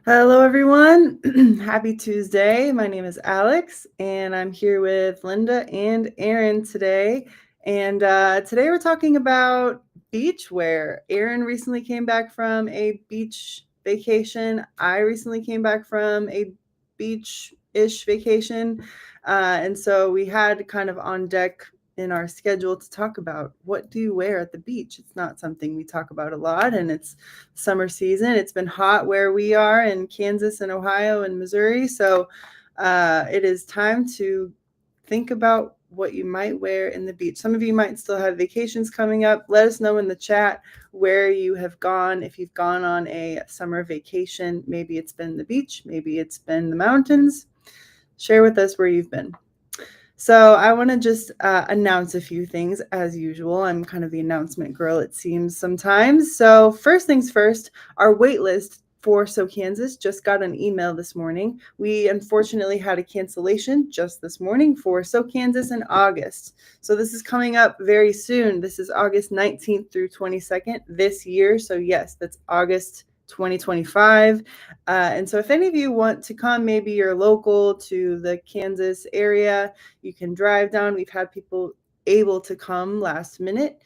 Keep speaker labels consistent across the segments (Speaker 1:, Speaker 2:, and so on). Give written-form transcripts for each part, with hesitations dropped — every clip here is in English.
Speaker 1: Hello, everyone. Happy Tuesday. My name is Alex, and I'm here with Linda and Erin today. And today we're talking about beach wear. Erin recently came back from a beach vacation. I recently came back from a beach-ish vacation. And so we had kind of on deck in our schedule to talk about what do you wear at the beach. It's not something we talk about a lot, and it's summer season. It's been hot where we are in Kansas and Ohio and Missouri. So it is time to think about what you might wear in the beach. Some of you might still have vacations coming up. Let us know in the chat where you have gone. If you've gone on a summer vacation, maybe it's been the beach, maybe it's been the mountains. Share with us where you've been. So I want to just announce a few things as usual. I'm kind of the announcement girl, it seems sometimes. So first things first, our wait list for So Kansas just got an email this morning. We unfortunately had a cancellation just this morning for So Kansas in August. So this is coming up very soon. This is August 19th through 22nd this year. So yes, that's August 2025. And so if any of you want to come, maybe you're local to the Kansas area, you can drive down. We've had people able to come last minute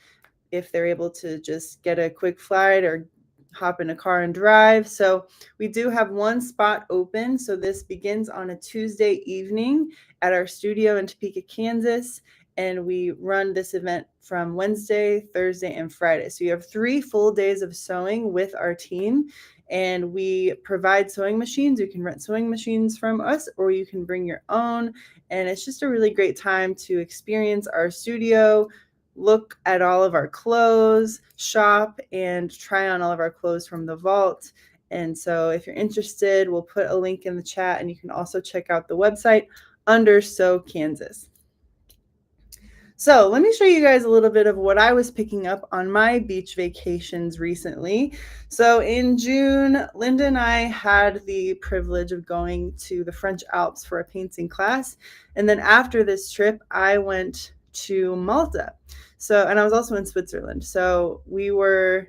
Speaker 1: if they're able to just get a quick flight or hop in a car and drive. So we do have one spot open. So this begins on a Tuesday evening at our studio in Topeka, Kansas. And we run this event from Wednesday, Thursday, and Friday. So you have 3 full days of sewing with our team. And we provide sewing machines. You can rent sewing machines from us, or you can bring your own. And it's just a really great time to experience our studio, look at all of our clothes, shop, and try on all of our clothes from the vault. And so if you're interested, we'll put a link in the chat, and you can also check out the website under So Kansas. So let me show you guys a little bit of what I was picking up on my beach vacations recently. So in June, Linda and I had the privilege of going to the French Alps for a painting class. And then after this trip, I went to Malta. And I was also in Switzerland. So we were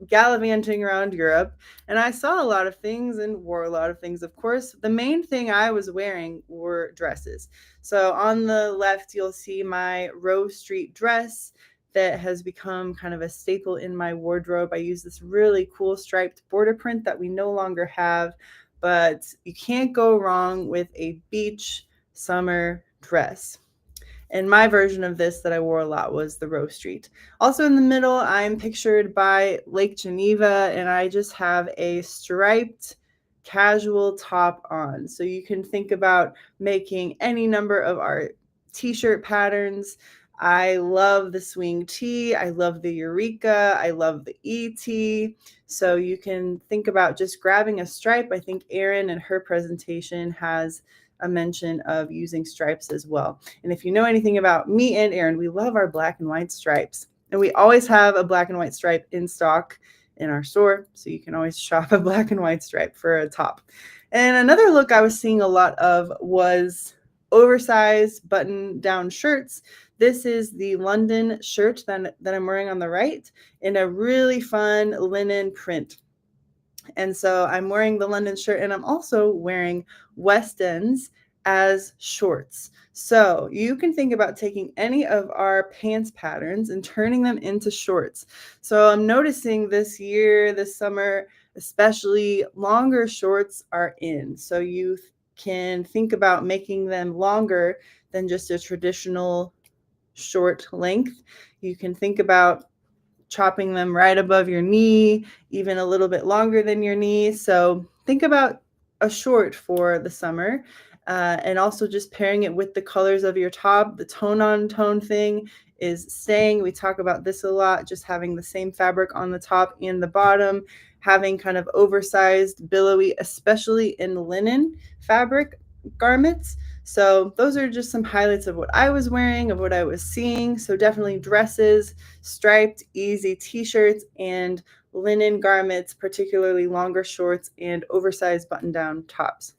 Speaker 1: gallivanting around Europe, and I saw a lot of things and wore a lot of things. Of course, the main thing I was wearing were dresses. So on the left, you'll see my Rose Street dress that has become kind of a staple in my wardrobe. I use this really cool striped border print that we no longer have, but you can't go wrong with a beach summer dress. And my version of this that I wore a lot was the Rose Street. Also in the middle, I'm pictured by Lake Geneva, and I just have a striped casual top on. So you can think about making any number of our t-shirt patterns. I love the swing tee. I love the Eureka. I love the ET. So you can think about just grabbing a stripe. I think Erin in her presentation has a mention of using stripes as well. And if you know anything about me and Erin, we love our black and white stripes. And we always have a black and white stripe in stock in our store. So you can always shop a black and white stripe for a top. And another look I was seeing a lot of was oversized button-down shirts. This is the London shirt that I'm wearing on the right in a really fun linen print. And so I'm wearing the London shirt, and I'm also wearing West Ends as shorts. So you can think about taking any of our pants patterns and turning them into shorts. So I'm noticing this year, this summer, especially longer shorts are in. So you can think about making them longer than just a traditional short length. You can think about chopping them right above your knee, even a little bit longer than your knee. So think about a short for the summer, and also just pairing it with the colors of your top. The tone on tone thing is staying. We talk about this a lot, just having the same fabric on the top and the bottom, having kind of oversized, billowy, especially in linen fabric garments. So those are just some highlights of what I was wearing, of what I was seeing. So definitely dresses, striped, easy t-shirts, and linen garments, particularly longer shorts and oversized button-down tops.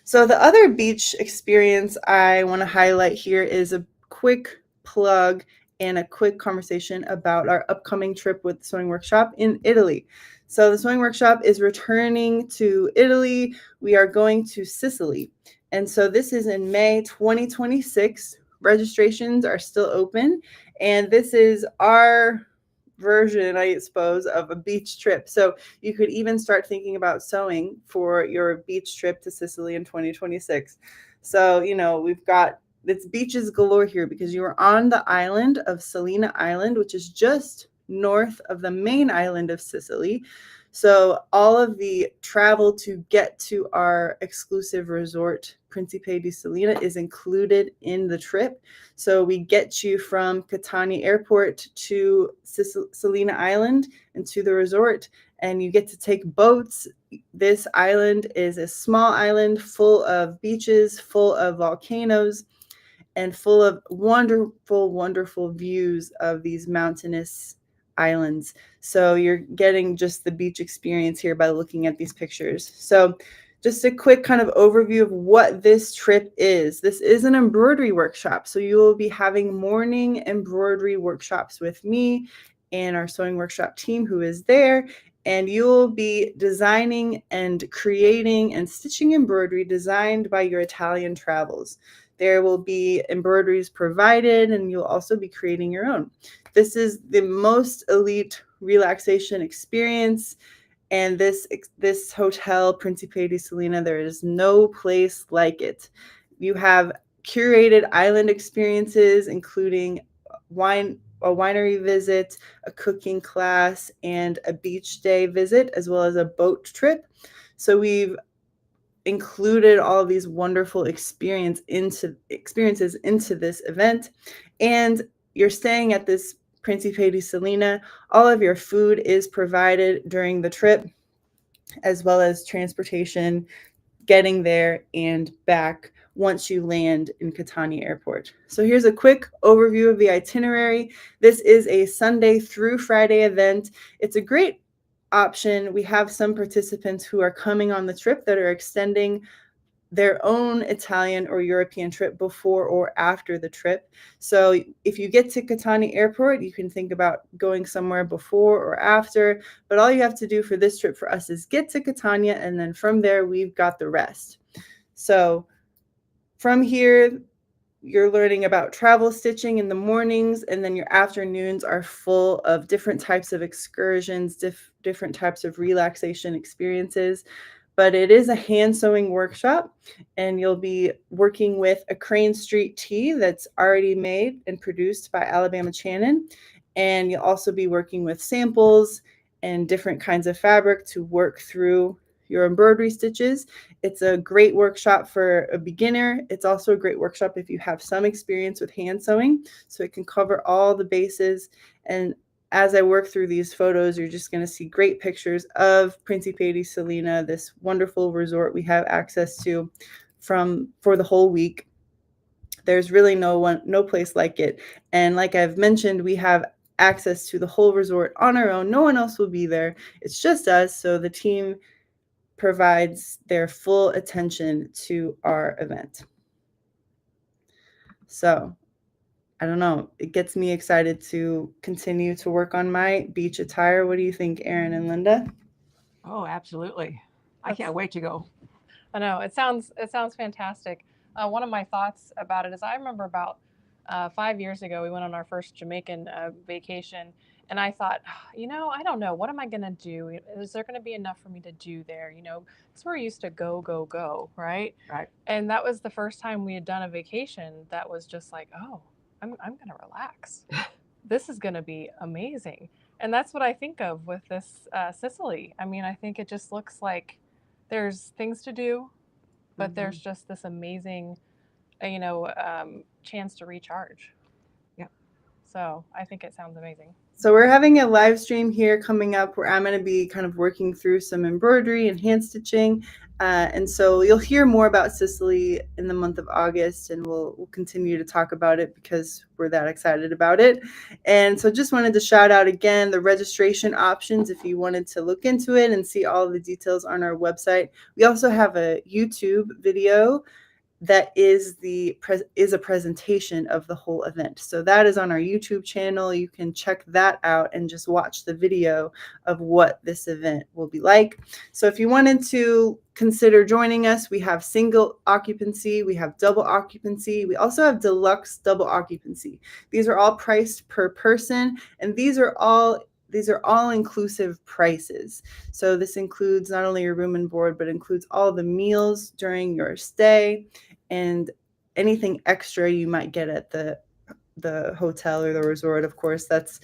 Speaker 1: So the other beach experience I want to highlight here is a quick plug and a quick conversation about our upcoming trip with the sewing workshop in Italy. So the sewing workshop is returning to Italy. We are going to Sicily. And so this is in May 2026. Registrations are still open. And this is our version, I suppose, of a beach trip. So you could even start thinking about sewing for your beach trip to Sicily in 2026. So, we've got it's beaches galore here because you are on the island of Salina Island, which is just north of the main island of Sicily. So all of the travel to get to our exclusive resort, Principe di Salina, is included in the trip. So we get you from Catania Airport to Salina Island and to the resort, and you get to take boats. This island is a small island full of beaches, full of volcanoes, and full of wonderful, wonderful views of these mountainous islands. So you're getting just the beach experience here by looking at these pictures. So just a quick kind of overview of what this trip is. This is an embroidery workshop. So you will be having morning embroidery workshops with me and our sewing workshop team who is there. And you will be designing and creating and stitching embroidery designed by your Italian travels. There will be embroideries provided, and you'll also be creating your own. This is the most elite relaxation experience. And this hotel, Principe di Salina, there is no place like it. You have curated island experiences, including a winery visit, a cooking class, and a beach day visit, as well as a boat trip. So we've included all of these wonderful experiences into this event. And you're staying at this Principe di Salina. All of your food is provided during the trip, as well as transportation getting there and back once you land in Catania Airport. So here's a quick overview of the itinerary. This is a Sunday through Friday event. It's a great option. We have some participants who are coming on the trip that are extending their own Italian or European trip before or after the trip. So if you get to Catania Airport, you can think about going somewhere before or after, but all you have to do for this trip for us is get to Catania, and then from there, we've got the rest. So from here, you're learning about travel stitching in the mornings, and then your afternoons are full of different types of excursions, different types of relaxation experiences. But it is a hand sewing workshop, and you'll be working with a Crane Street tee that's already made and produced by Alabama Channon. And you'll also be working with samples and different kinds of fabric to work through your embroidery stitches. It's a great workshop for a beginner. It's also a great workshop if you have some experience with hand sewing, so it can cover all the bases. And as I work through these photos, you're just going to see great pictures of Principe di Salina, this wonderful resort we have access to for the whole week. There's really no place like it. And like I've mentioned, we have access to the whole resort on our own. No one else will be there. It's just us. So the team provides their full attention to our event. So I don't know, it gets me excited to continue to work on my beach attire. What do you think, Erin and Linda?
Speaker 2: Oh, absolutely. I can't wait to go.
Speaker 3: I know it sounds fantastic. One of my thoughts about it is I remember about 5 years ago we went on our first Jamaican vacation, and I thought, I don't know, what am I gonna do? Is there gonna be enough for me to do there? Because we're used to go go go, right?
Speaker 2: Right.
Speaker 3: And that was the first time we had done a vacation that was just like, oh, I'm gonna relax. This is gonna be amazing, and that's what I think of with this Sicily. I mean, I think it just looks like there's things to do, but there's just this amazing, chance to recharge.
Speaker 2: Yeah.
Speaker 3: So I think it sounds amazing.
Speaker 1: So we're having a live stream here coming up where I'm going to be kind of working through some embroidery and hand stitching. And so you'll hear more about Sicily in the month of August, and we'll continue to talk about it because we're that excited about it. And so just wanted to shout out again the registration options if you wanted to look into it and see all the details on our website. We also have a YouTube video that is is a presentation of the whole event. So that is on our YouTube channel. You can check that out and just watch the video of what this event will be like. So if you wanted to consider joining us, we have single occupancy, we have double occupancy, we also have deluxe double occupancy. These are all priced per person, and these are all inclusive prices. So this includes not only your room and board, but includes all the meals during your stay and anything extra you might get at the hotel or the resort. Of course, that's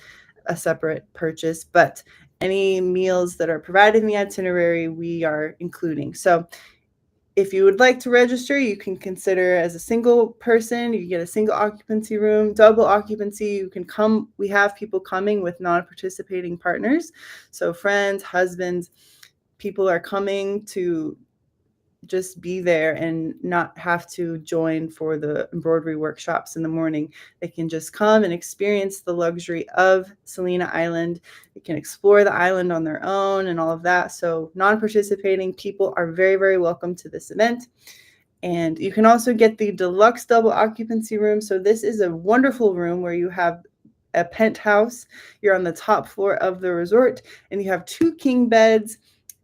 Speaker 1: a separate purchase, but any meals that are provided in the itinerary, we are including. So if you would like to register, you can consider as a single person, you get a single occupancy room, double occupancy, you can come. We have people coming with non-participating partners. So friends, husbands, people are coming to just be there and not have to join for the embroidery workshops in the morning. They can just come and experience the luxury of Salina Island. They can explore the island on their own and all of that. So non-participating people are very, very welcome to this event. And you can also get the deluxe double occupancy room. So this is a wonderful room where you have a penthouse. You're on the top floor of the resort, and you have 2 king beds,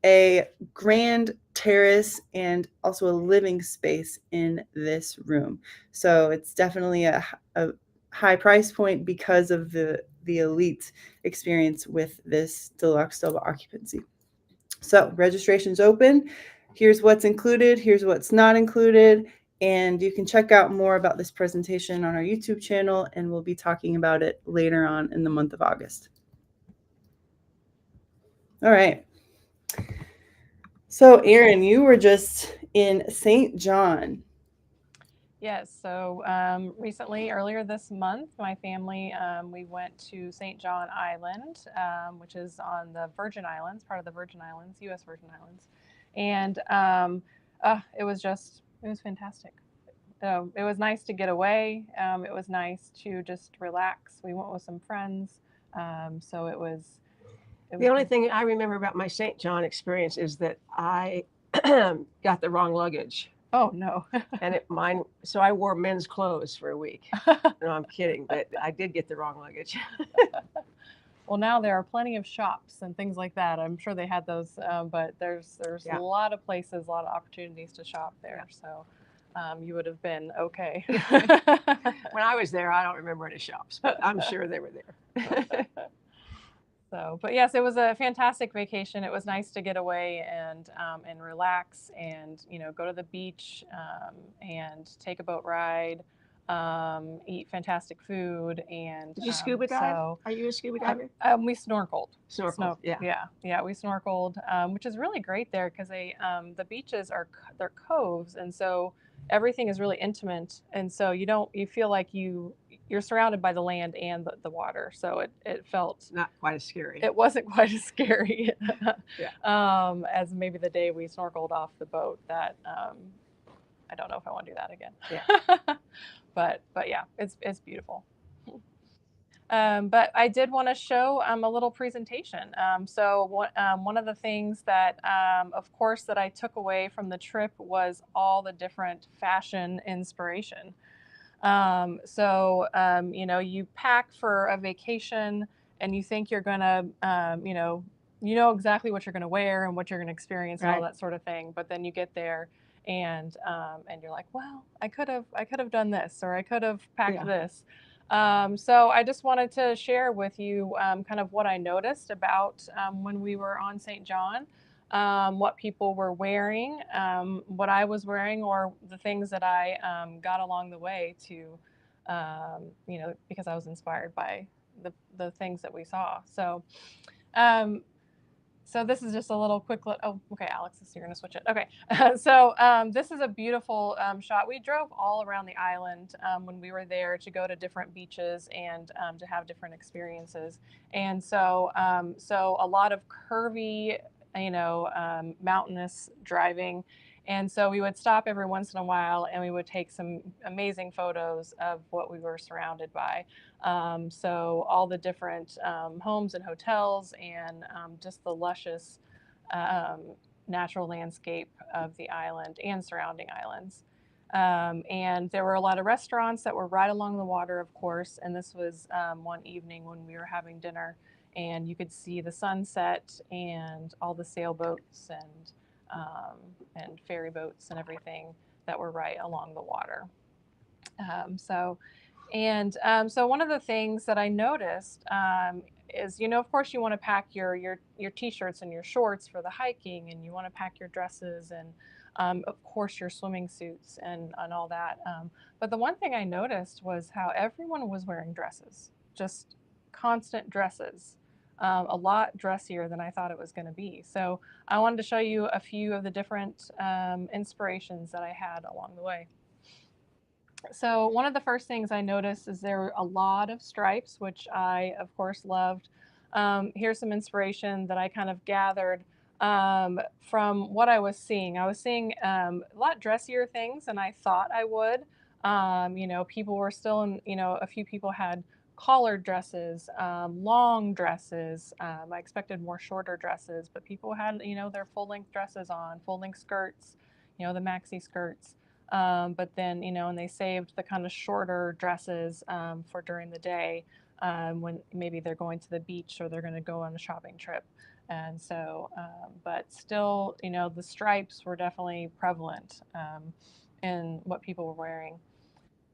Speaker 1: a grand terrace, and also a living space in this room. So it's definitely a high price point because of the elite experience with this deluxe double occupancy. So registration's open. Here's what's included, here's what's not included, and you can check out more about this presentation on our YouTube channel, and we'll be talking about it later on in the month of August. All right. So, Erin, you were just in St. John.
Speaker 3: Yes. So recently, earlier this month, my family, we went to St. John Island, which is on the Virgin Islands, part of the Virgin Islands, U.S. Virgin Islands. And it was fantastic. It was nice to get away. It was nice to just relax. We went with some friends. So it was.
Speaker 2: The only thing I remember about my St. John experience is that I got the wrong luggage.
Speaker 3: Oh no!
Speaker 2: And so I wore men's clothes for a week. No, I'm kidding, but I did get the wrong luggage.
Speaker 3: Well, now there are plenty of shops and things like that. I'm sure they had those, but there's a lot of places, a lot of opportunities to shop there. Yeah. So you would have been okay.
Speaker 2: When I was there, I don't remember any shops, but I'm sure they were there.
Speaker 3: So, but yes, it was a fantastic vacation. It was nice to get away and relax and go to the beach and take a boat ride, eat fantastic food. And
Speaker 2: did you scuba dive? Are you a scuba diver?
Speaker 3: We snorkeled.
Speaker 2: Yeah,
Speaker 3: we snorkeled, which is really great there because the beaches they're coves, and so everything is really intimate, and so you feel like you're surrounded by the land and the water, so it felt
Speaker 2: not quite as scary.
Speaker 3: It wasn't quite as scary as maybe the day we snorkeled off the boat. That I don't know if I want to do that again.
Speaker 2: Yeah.
Speaker 3: but yeah, it's beautiful. But I did want to show a little presentation. So one of the things that, of course, that I took away from the trip was all the different fashion inspiration. You pack for a vacation and you think you're gonna, you know exactly what you're gonna wear and what you're gonna experience and all that sort of thing. But then you get there and you're like, well, I could have done this, or I could have packed this. So I just wanted to share with you kind of what I noticed about when we were on St. John. What people were wearing, what I was wearing, or the things that I got along the way to, because I was inspired by the things that we saw. So, so this is just a little quick look. Oh, okay, Alex, you're going to switch it. Okay, so this is a beautiful shot. We drove all around the island when we were there to go to different beaches and to have different experiences. And so, so a lot of curvy, mountainous driving. And so we would stop every once in a while and we would take some amazing photos of what we were surrounded by. So all the different homes and hotels and just the luscious natural landscape of the island and surrounding islands. And there were a lot of restaurants that were right along the water, of course. And this was one evening when we were having dinner, and you could see the sunset and all the sailboats and ferry boats and everything that were right along the water. So so one of the things that I noticed is, of course, you want to pack your t-shirts and your shorts for the hiking, and you want to pack your dresses and, of course, your swimming suits and all that. But the one thing I noticed was how everyone was wearing dresses, just constant dresses. A lot dressier than I thought it was going to be. So I wanted to show you a few of the different inspirations that I had along the way. So one of the first things I noticed is there were a lot of stripes, which I, of course, loved. Here's some inspiration that I kind of gathered from what I was seeing. I was seeing a lot dressier things than I thought I would. People were still in, a few people had collared dresses, long dresses. I expected more shorter dresses, but people had, their full length dresses on, full length skirts, the maxi skirts. But then, and they saved the kind of shorter dresses for during the day when maybe they're going to the beach or they're going to go on a shopping trip. And so, but still, the stripes were definitely prevalent in what people were wearing.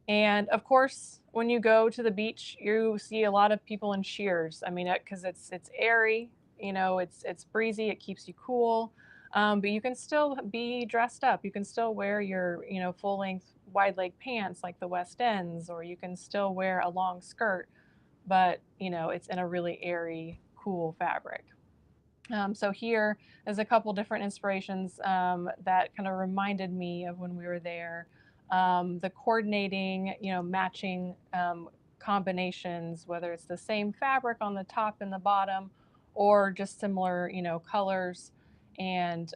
Speaker 3: And of course, when you go to the beach, you see a lot of people in sheers. I mean, because it's airy, it's breezy, it keeps you cool. But you can still be dressed up. You can still wear your, full length wide leg pants like the West Ends, or you can still wear a long skirt, but it's in a really airy, cool fabric. So here is a couple different inspirations that kind of reminded me of when we were there. The coordinating, matching combinations, whether it's the same fabric on the top and the bottom, or just similar, colors, and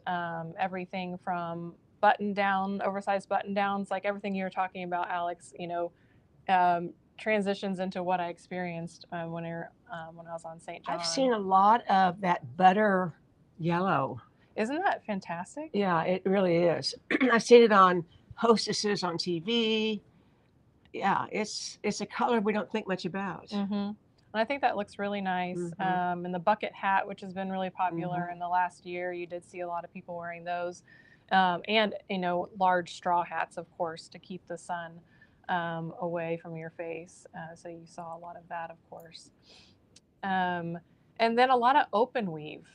Speaker 3: everything from button down, oversized button downs, like everything you were talking about, Alex. Transitions into what I experienced when I was on St. John.
Speaker 2: I've seen a lot of that butter yellow.
Speaker 3: Isn't that fantastic?
Speaker 2: Yeah, it really is. I've seen it on hostesses on TV. Yeah, it's a color we don't think much about.
Speaker 3: Mm-hmm. And I think that looks really nice.
Speaker 2: Mm-hmm.
Speaker 3: And the bucket hat, which has been really popular
Speaker 2: Mm-hmm.
Speaker 3: in the last year, you did see a lot of people wearing those. And, large straw hats, of course, to keep the sun away from your face. So you saw a lot of that, of course. Um, and then a lot of open weave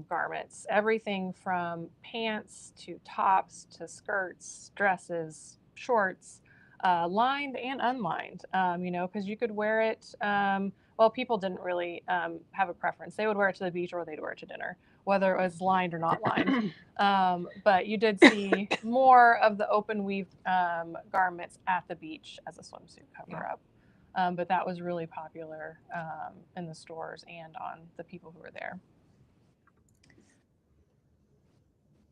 Speaker 3: garments, everything from pants to tops to skirts, dresses, shorts, lined and unlined, because you could wear it. Well, people didn't really have a preference. They would wear it to the beach or they'd wear it to dinner, whether it was lined or not lined. But you did see more of the open weave garments at the beach as a swimsuit cover up. But that was really popular in the stores and on the people who were there.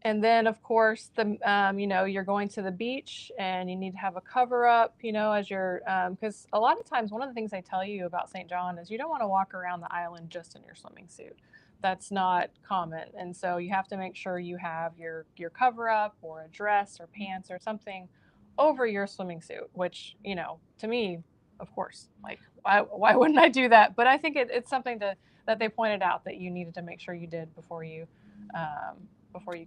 Speaker 3: And then, of course, you're going to the beach and you need to have a cover up, as you're, because a lot of times one of the things they tell you about St. John is you don't want to walk around the island just in your swimming suit. That's not common. And so you have to make sure you have your cover up or a dress or pants or something over your swimming suit, which, to me, of course, like, why wouldn't I do that? But I think it's something that they pointed out that you needed to make sure you did before you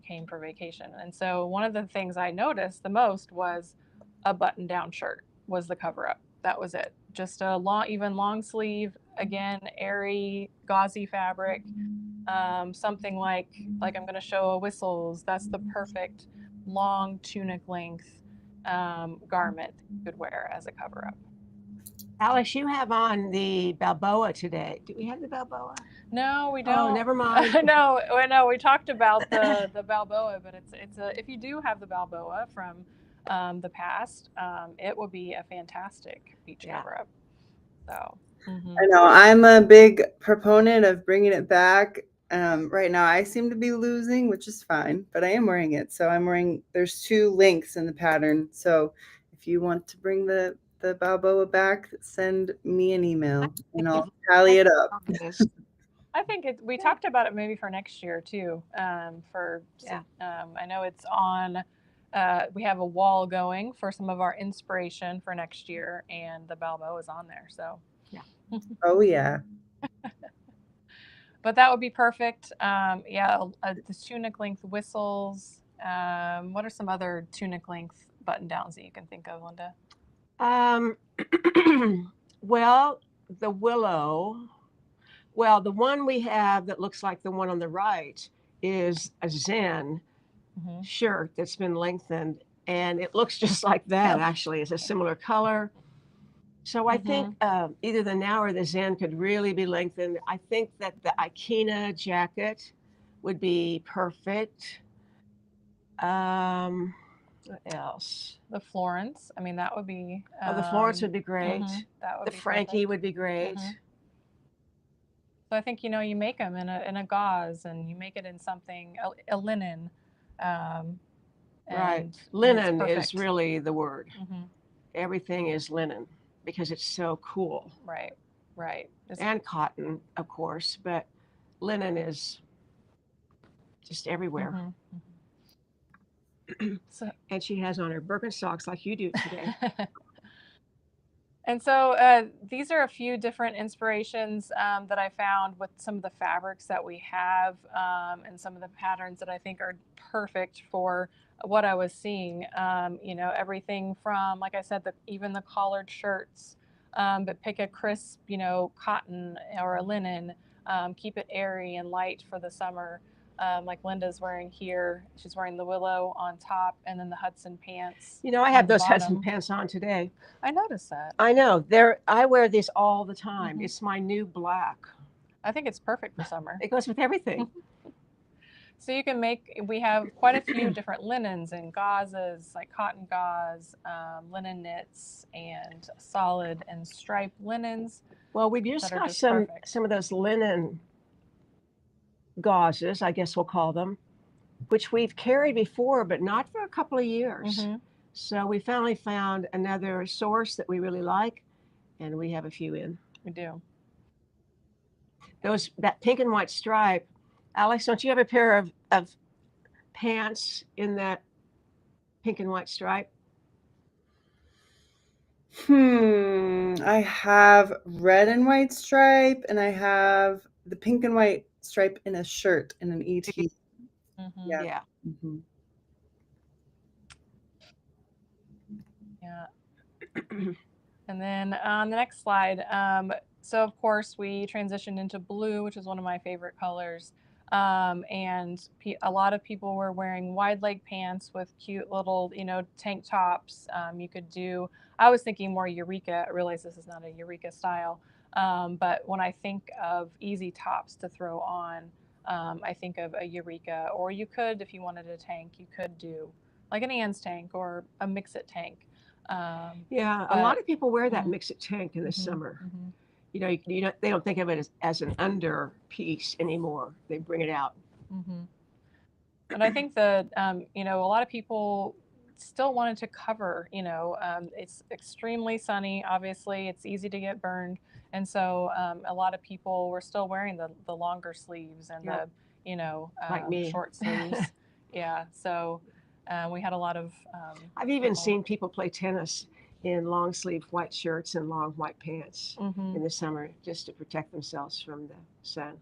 Speaker 3: came for vacation. And so one of the things I noticed the most was a button down shirt was the cover up. That was it. Just a long sleeve, again, airy, gauzy fabric. Something like I'm going to show a Whistles. That's the perfect long tunic length garment you could wear as a cover up.
Speaker 2: Alice, you have on the Balboa today. Do we have the Balboa?
Speaker 3: No, we don't.
Speaker 2: Oh, never mind.
Speaker 3: No, we talked about the Balboa, but if you do have the Balboa from the past, it will be a fantastic beach cover up. So
Speaker 1: I know I'm a big proponent of bringing it back. Right now, I seem to be losing, which is fine, but I am wearing it. So there's 2 lengths in the pattern. So if you want to bring the Balboa back, send me an email and I'll tally it up.
Speaker 3: I think we talked about it maybe for next year too. I know it's on we have a wall going for some of our inspiration for next year, and the Balboa is on there. So,
Speaker 2: Yeah.
Speaker 1: Oh yeah.
Speaker 3: but that would be perfect. Yeah, the tunic length whistles. What are some other tunic length button downs that you can think of, Linda?
Speaker 2: Um, well, the willow. Well, the one we have that looks like the one on the right is a Zen
Speaker 3: Hmm.
Speaker 2: shirt that's been lengthened, and it looks just like that. Actually, it's a similar color. So I think
Speaker 3: Hmm.
Speaker 2: either the now or the Zen could really be lengthened. I think that the Ikena jacket would be perfect. What else?
Speaker 3: The Florence. I mean, that would be
Speaker 2: Oh, the Florence would be great.
Speaker 3: that would
Speaker 2: The
Speaker 3: be
Speaker 2: Frankie
Speaker 3: perfect.
Speaker 2: would be great.
Speaker 3: Hmm. So I think you make them in a gauze, and you make it in something a linen, um,
Speaker 2: Right.
Speaker 3: and it's
Speaker 2: Linen is
Speaker 3: perfect.
Speaker 2: really the word.
Speaker 3: Hmm.
Speaker 2: Everything is linen because it's so cool.
Speaker 3: Right, right. Just
Speaker 2: And cotton, of course, but linen is just everywhere.
Speaker 3: hmm. So.
Speaker 2: And she has on her Birkenstocks like you do today.
Speaker 3: And so these are a few different inspirations that I found with some of the fabrics that we have, and some of the patterns that I think are perfect for what I was seeing. Everything from, like I said, even the collared shirts, but pick a crisp, cotton or a linen, keep it airy and light for the summer. Like Linda's wearing here, she's wearing the willow on top and then the Hudson pants
Speaker 2: I
Speaker 3: on
Speaker 2: have
Speaker 3: the
Speaker 2: those Hudson
Speaker 3: bottom.
Speaker 2: pants on today.
Speaker 3: I noticed that.
Speaker 2: I know. I wear these all the time.
Speaker 3: Hmm.
Speaker 2: It's my new black.
Speaker 3: I think it's perfect for summer.
Speaker 2: It goes with everything.
Speaker 3: So we have quite a few different linens and gauzes, like cotton gauze, linen knits, and solid and striped linens
Speaker 2: Well, we've
Speaker 3: that
Speaker 2: just
Speaker 3: are
Speaker 2: got
Speaker 3: just perfect.
Speaker 2: some of those linen gauzes, I guess we'll call them, which we've carried before, but not for a couple of years.
Speaker 3: Hmm.
Speaker 2: So we finally found another source that we really like, and we have a few in.
Speaker 3: We do.
Speaker 2: That pink and white stripe. Alex, don't you have a pair of pants in that pink and white stripe?
Speaker 1: I have red and white stripe, and I have the pink and white stripe in a shirt in an ET.
Speaker 3: Hmm.
Speaker 1: Yeah.
Speaker 2: Yeah.
Speaker 1: Mhm.
Speaker 3: Yeah. And then on the next slide, so of course we transitioned into blue, which is one of my favorite colors. And a lot of people were wearing wide leg pants with cute little, tank tops. I was thinking more Eureka. I realize this is not a Eureka style. But when I think of easy tops to throw on, I think of a Eureka. Or you could, if you wanted a tank, you could do like an Ann's tank or a Mix-It tank.
Speaker 2: Yeah, a lot
Speaker 3: But
Speaker 2: of people wear that
Speaker 3: mhm,
Speaker 2: mix-it tank in the
Speaker 3: mhm,
Speaker 2: summer.
Speaker 3: mhm.
Speaker 2: They don't think of it as an under piece anymore. They bring it out.
Speaker 3: Mhm. And I think that a lot of people still wanted to cover. It's extremely sunny. Obviously, it's easy to get burned, and so a lot of people were still wearing the longer sleeves and
Speaker 2: Yep,
Speaker 3: the
Speaker 2: like me.
Speaker 3: short sleeves. Yeah. So we had a lot of
Speaker 2: I've even
Speaker 3: people.
Speaker 2: seen people play tennis in long sleeve white shirts and long white pants
Speaker 3: Hmm.
Speaker 2: in the summer just to protect themselves from the sun.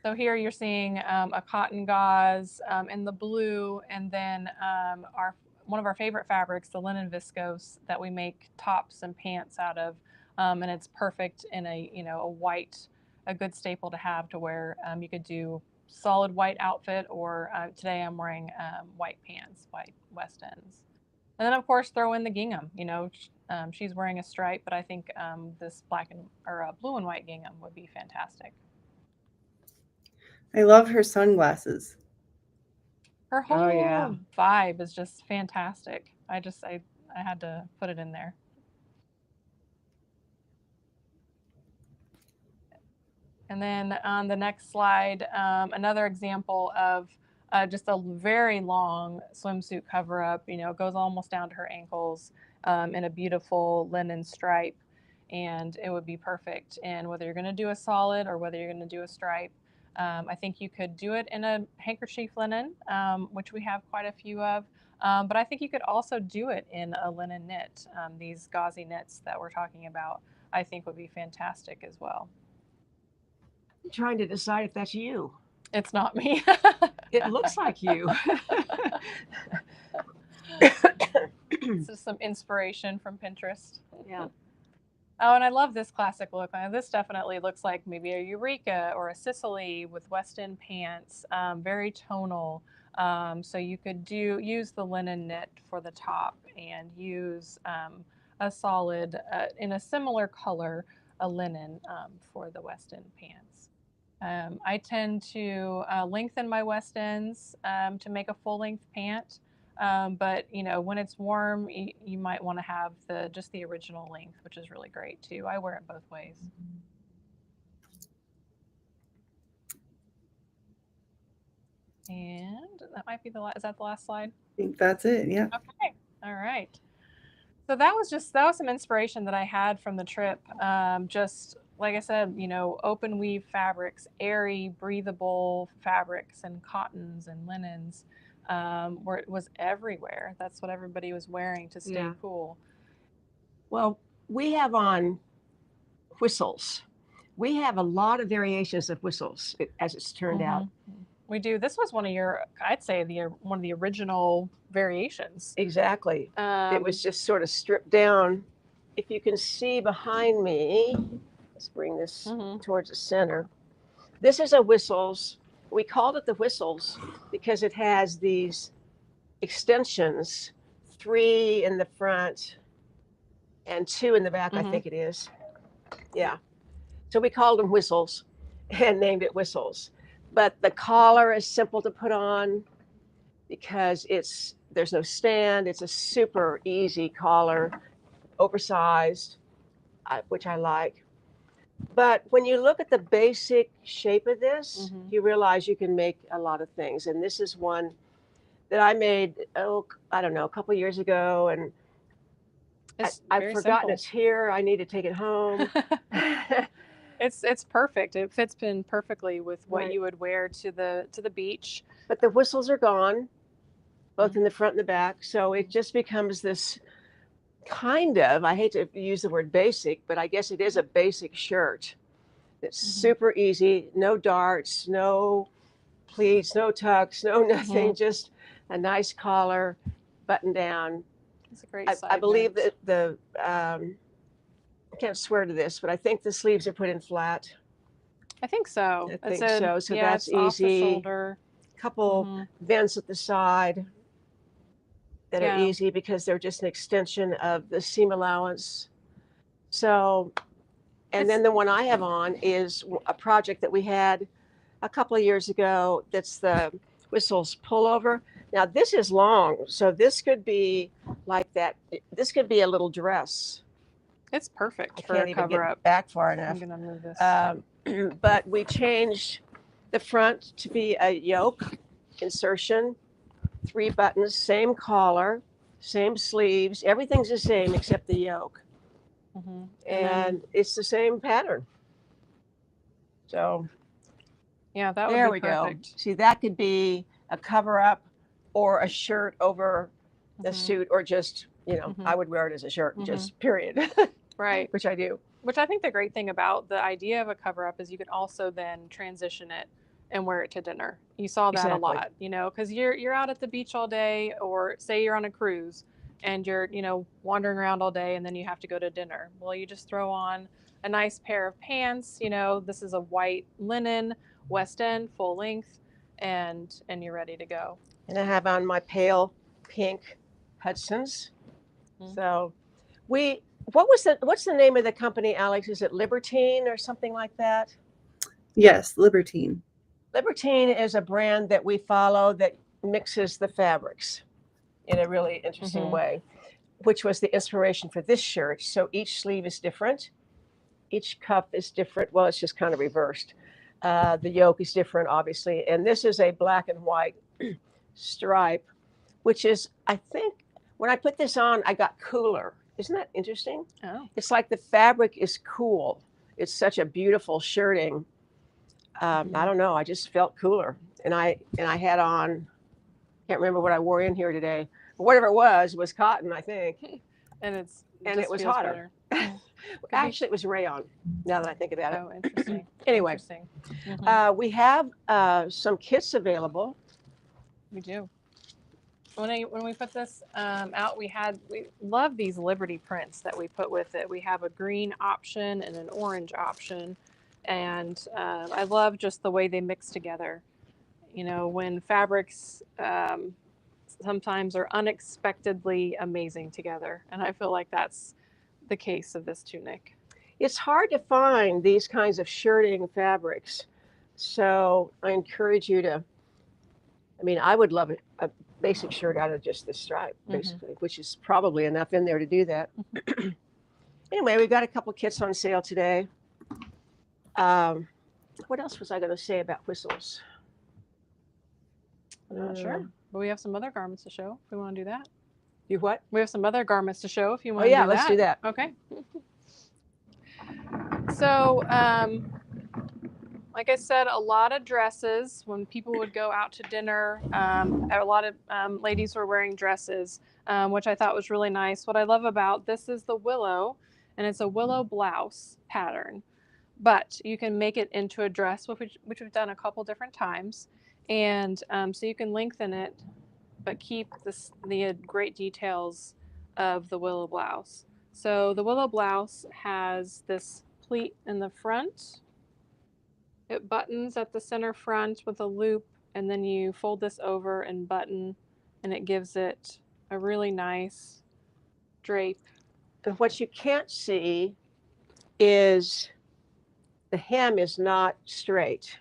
Speaker 3: So here you're seeing a cotton gauze in the blue, and then our one of our favorite fabrics, the linen viscose that we make tops and pants out of, and it's perfect in a white, a good staple to have to wear. You could do solid white outfit, or today I'm wearing white pants, white West Ends, and then of course throw in the gingham. She's wearing a stripe, but I think this black and or blue and white gingham would be fantastic.
Speaker 1: I love her sunglasses.
Speaker 3: Her
Speaker 2: Oh yeah.
Speaker 3: whole vibe is just fantastic. I had to put it in there. And then on the next slide, another example of just a very long swimsuit cover up. It goes almost down to her ankles, in a beautiful linen stripe, and it would be perfect. And whether you're going to do a solid or whether you're going to do a stripe, I think you could do it in a handkerchief linen, which we have quite a few of. But I think you could also do it in a linen knit. These gauzy knits that we're talking about, I think would be fantastic as well.
Speaker 2: I'm trying to decide if that's you.
Speaker 3: It's not me.
Speaker 2: It looks like you.
Speaker 3: This is some inspiration from Pinterest.
Speaker 2: Yeah.
Speaker 3: Oh, and I love this classic look. This definitely looks like maybe a Eureka or a Sicily with West End pants, very tonal. So you could use the linen knit for the top and use a solid in a similar color, a linen for the West End pants. I tend to lengthen my West Ends to make a full length pant. But when it's warm, you might want to have just the original length, which is really great too. I wear it both ways. And that might be is that the last slide?
Speaker 1: I think that's it. Yeah.
Speaker 3: Okay. All right. So that was some inspiration that I had from the trip. Just like I said, open weave fabrics, airy, breathable fabrics, and cottons and linens. Where it was everywhere. That's what everybody was wearing to stay cool.
Speaker 2: Well, we have on whistles. We have a lot of variations of whistles, as it's turned out.
Speaker 3: We do. This was I'd say one of the original variations.
Speaker 2: Exactly. It was just sort of stripped down. If you can see behind me, let's bring this towards the center. This is a whistles. We called it the whistles because it has these extensions, 3 in the front and 2 in the back, I think it is. Yeah. So we called them whistles and named it whistles. But the collar is simple to put on because there's no stand. It's a super easy collar, oversized, which I like. But when you look at the basic shape of this, you realize you can make a lot of things. And this is one that I made, I don't know, a couple years ago. And I've forgotten it's here. I need to take it home.
Speaker 3: It's perfect. It fits in perfectly with what you would wear to the beach.
Speaker 2: But the whistles are gone, both in the front and the back. So it just becomes this kind of, I hate to use the word basic, but I guess it is a basic shirt. It's super easy, no darts, no pleats, no tucks, no nothing, just a nice collar, button down.
Speaker 3: It's a great
Speaker 2: I believe that I can't swear to this, but I think the sleeves are put in flat.
Speaker 3: I think so.
Speaker 2: I think so. So that's easy.
Speaker 3: Off the shoulder.
Speaker 2: Couple vents at the side that are easy because they're just an extension of the seam allowance. So, and then the one I have on is a project that we had a couple of years ago. That's the whistles pullover. Now this is long, so this could be like that. This could be a little dress.
Speaker 3: It's perfect for
Speaker 2: I can't
Speaker 3: a
Speaker 2: even
Speaker 3: cover
Speaker 2: get
Speaker 3: up.
Speaker 2: Back far enough.
Speaker 3: I'm gonna move this.
Speaker 2: But we changed the front to be a yoke insertion, 3 buttons, same collar, same sleeves. Everything's the same except the yoke, and it's the same pattern. So
Speaker 3: yeah, that would
Speaker 2: there
Speaker 3: be
Speaker 2: we
Speaker 3: perfect.
Speaker 2: go. See, that could be a cover up or a shirt over the suit, or just I would wear it as a shirt, just period.
Speaker 3: Right.
Speaker 2: Which I do.
Speaker 3: Which I think the great thing about the idea of a cover up is you can also then transition it and wear it to dinner. You saw that a lot, because you're out at the beach all day, or say you're on a cruise and you're, wandering around all day and then you have to go to dinner. Well, you just throw on a nice pair of pants, this is a white linen, West End, full length, and you're ready to go.
Speaker 2: And I have on my pale pink Hudson's. So what's the name of the company, Alex? Is it Libertine or something like that?
Speaker 1: Yes, Libertine.
Speaker 2: Libertine is a brand that we follow that mixes the fabrics in a really interesting way, which was the inspiration for this shirt. So each sleeve is different. Each cuff is different. Well, it's just kind of reversed. The yoke is different, obviously. And this is a black and white stripe, which is, I think, when I put this on, I got cooler. Isn't that interesting?
Speaker 3: Oh.
Speaker 2: It's like the fabric is cool. It's such a beautiful shirting. I don't know. I just felt cooler, and I had on. Can't remember what I wore in here today, but whatever it was cotton, I think,
Speaker 3: And
Speaker 2: it was
Speaker 3: feels
Speaker 2: hotter.
Speaker 3: better.
Speaker 2: Actually, it was rayon. Now that I think about it.
Speaker 3: Oh, interesting.
Speaker 2: Anyway,
Speaker 3: Interesting.
Speaker 2: we have some kits available.
Speaker 3: We do. When we put this out, we love these Liberty prints that we put with it. We have a green option and an orange option, and I love just the way they mix together. You know, when fabrics sometimes are unexpectedly amazing together, and I feel like that's the case of this tunic.
Speaker 2: It's hard to find these kinds of shirting fabrics, so I encourage you to. I mean, I would love a basic shirt out of just this stripe, basically, which is probably enough in there to do that. Anyway, we've got a couple kits on sale today. What else was I going to say about whistles?
Speaker 3: I'm not sure, but we have some other garments to show if we want to do that.
Speaker 2: You what?
Speaker 3: We have some other garments to show if you want to do that.
Speaker 2: Let's do that.
Speaker 3: Okay. So, like I said, a lot of dresses. When people would go out to dinner, a lot of ladies were wearing dresses, which I thought was really nice. What I love about this is the willow, and it's a willow blouse pattern. But you can make it into a dress, which we've done a couple different times. And so you can lengthen it, but keep the great details of the willow blouse. So the willow blouse has this pleat in the front. It buttons at the center front with a loop, and then you fold this over and button, and it gives it a really nice drape.
Speaker 2: And what you can't see is the hem is not straight.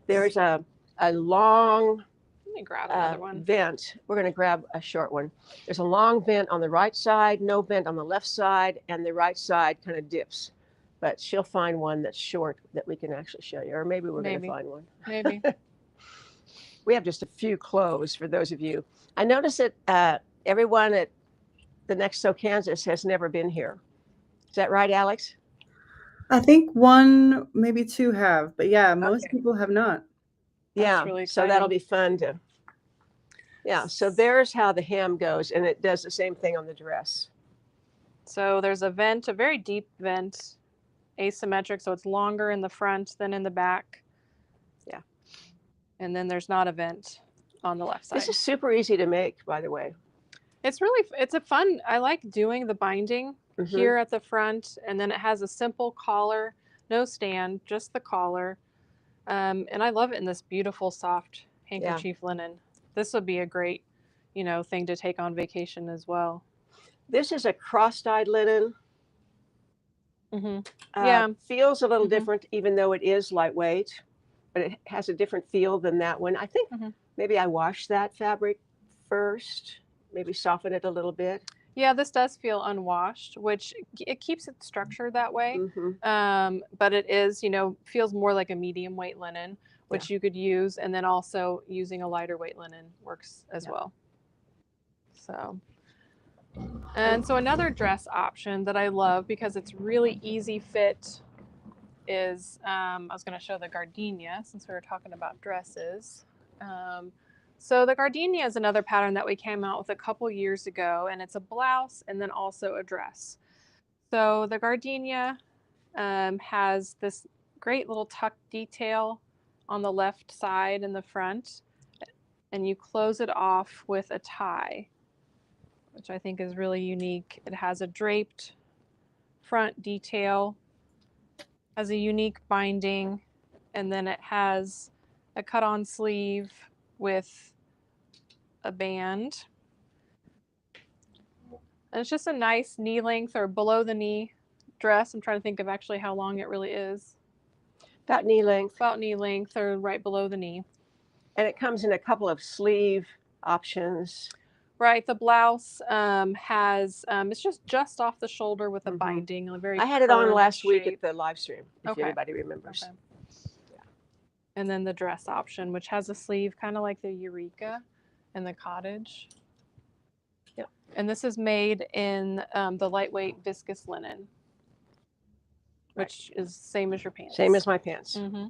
Speaker 2: There's a long
Speaker 3: Let me grab another one.
Speaker 2: vent. We're going to grab a short one. There's a long vent on the right side, no vent on the left side, and the right side kind of dips. But she'll find one that's short that we can actually show you, or maybe we're going to find one.
Speaker 3: Maybe.
Speaker 2: We have just a few clothes for those of you. I noticed that everyone at the Next So Kansas has never been here. Is that right, Alex?
Speaker 1: I think one, maybe two have, but yeah, most people have not.
Speaker 2: Yeah,
Speaker 3: really
Speaker 2: so that'll be fun to. Yeah, so there's how the hem goes, and it does the same thing on the dress.
Speaker 3: So there's a vent, a very deep vent, asymmetric, so it's longer in the front than in the back.
Speaker 2: Yeah.
Speaker 3: And then there's not a vent on the left side.
Speaker 2: This is super easy to make, by the way.
Speaker 3: It's a fun, I like doing the binding here at the front, and then it has a simple collar, no stand, just the collar. And I love it in this beautiful soft handkerchief linen. This would be a great, thing to take on vacation as well.
Speaker 2: This is a cross-dyed linen.
Speaker 3: Yeah.
Speaker 2: Feels a little different, even though it is lightweight, but it has a different feel than that one. I think maybe I washed that fabric first, maybe soften it a little bit.
Speaker 3: Yeah, this does feel unwashed, which it keeps it structured that way. But it is, feels more like a medium weight linen, which you could use. And then also using a lighter weight linen works as well. So, and so another dress option that I love because it's really easy fit is, I was going to show the gardenia since we were talking about dresses. So the gardenia is another pattern that we came out with a couple years ago, and it's a blouse and then also a dress. So the gardenia has this great little tuck detail on the left side in the front, and you close it off with a tie, which I think is really unique. It has a draped front detail, has a unique binding, and then it has a cut-on sleeve with a band. And it's just a nice knee length or below the knee dress. I'm trying to think of actually how long it really is.
Speaker 2: About knee length.
Speaker 3: About knee length or right below the knee.
Speaker 2: And it comes in a couple of sleeve options.
Speaker 3: Right. The blouse has, it's just off the shoulder with a binding. A very
Speaker 2: I had it on last
Speaker 3: shape.
Speaker 2: week at the live stream, if anybody remembers.
Speaker 3: Okay. Yeah. And then the dress option, which has a sleeve kind of like the Eureka and the cottage.
Speaker 2: Yep.
Speaker 3: And this is made in the lightweight viscose linen. which is same as your pants.
Speaker 2: Same as my pants.
Speaker 3: Mm-hmm.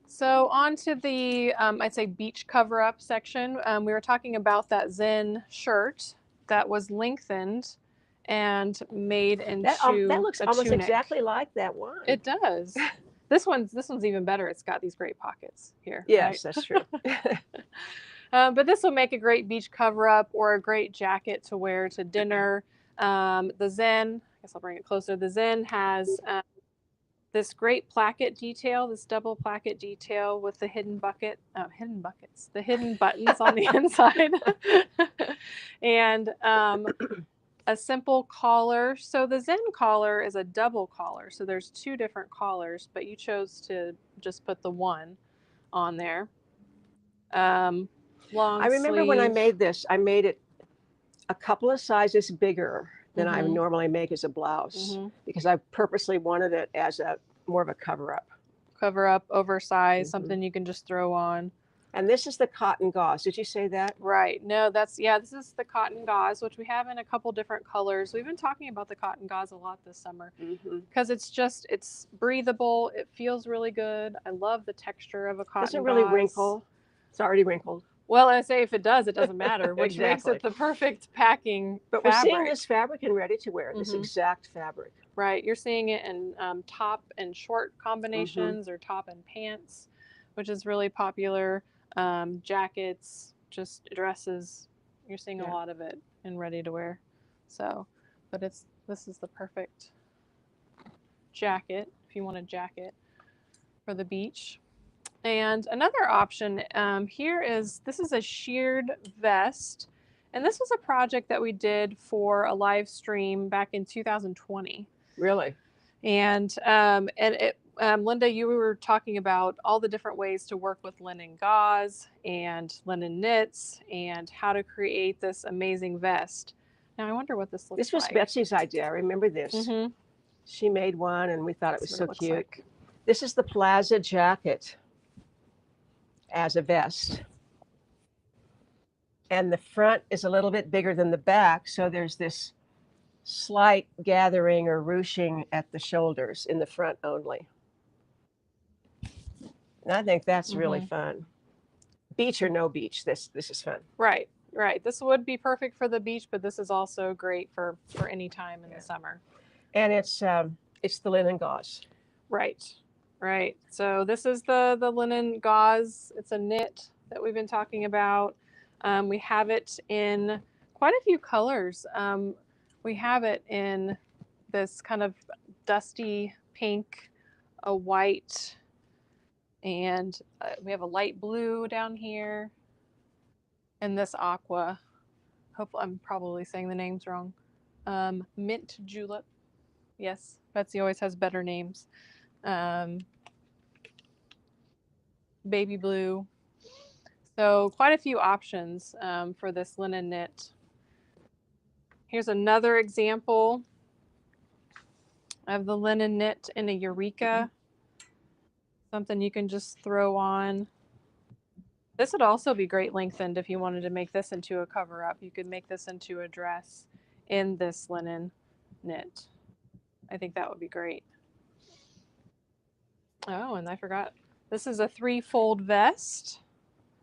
Speaker 3: So on to the, I'd say beach cover-up section. We were talking about that Zen shirt that was lengthened and made into
Speaker 2: that looks
Speaker 3: a
Speaker 2: almost
Speaker 3: tunic.
Speaker 2: exactly like that one.
Speaker 3: It does. This one's even better. It's got these great pockets here.
Speaker 2: Yes,
Speaker 3: right?
Speaker 2: that's true.
Speaker 3: But this will make a great beach cover-up or a great jacket to wear to dinner. The Zen, I guess I'll bring it closer. The Zen has this great placket detail, this double placket detail with the hidden buttons on the inside. And a simple collar. So the Zen collar is a double collar. So there's two different collars, but you chose to just put the one on there. Long
Speaker 2: I remember when I
Speaker 3: sleeve.
Speaker 2: made this, I made it a couple of sizes bigger than I would normally make as a blouse because I purposely wanted it as more of a cover-up.
Speaker 3: Cover-up, oversized, something you can just throw on.
Speaker 2: And this is the cotton gauze. Did you say that?
Speaker 3: Right. No, this is the cotton gauze, which we have in a couple different colors. We've been talking about the cotton gauze a lot this summer because it's breathable. It feels really good. I love the texture of a cotton gauze.
Speaker 2: Doesn't really wrinkle. It's already wrinkled.
Speaker 3: Well, I say if it does, it doesn't matter, which makes it the perfect packing
Speaker 2: But
Speaker 3: fabric.
Speaker 2: we're seeing this fabric in ready to wear, this exact fabric.
Speaker 3: Right. You're seeing it in top and short combinations or top and pants, which is really popular. Jackets, just dresses. You're seeing a lot of it in ready to wear. So, but this is the perfect jacket if you want a jacket for the beach. And another option this is a sheared vest. And this was a project that we did for a live stream back in 2020.
Speaker 2: Really?
Speaker 3: And Linda, you were talking about all the different ways to work with linen gauze and linen knits and how to create this amazing vest. Now, I wonder what this looks like.
Speaker 2: This was Betsy's idea. I remember this. She made one, and we thought it was so cute.
Speaker 3: Like.
Speaker 2: This is the plaza jacket as a vest. And the front is a little bit bigger than the back, so there's this slight gathering or ruching at the shoulders in the front only. And I think that's really fun. Beach or no beach, this is fun.
Speaker 3: Right. This would be perfect for the beach, but this is also great for any time in the summer.
Speaker 2: And it's the linen gauze.
Speaker 3: Right. So this is the linen gauze. It's a knit that we've been talking about. We have it in quite a few colors. We have it in this kind of dusty pink, a white, and we have a light blue down here, and this aqua. Hopefully, I'm probably saying the names wrong. Mint julep. Yes, Betsy always has better names. Baby blue. So quite a few options for this linen knit. Here's another example of the linen knit in a Eureka. Something you can just throw on. This would also be great lengthened if you wanted to make this into a cover-up. You could make this into a dress in this linen knit. I think that would be great. Oh, and I forgot. This is a 3-fold vest.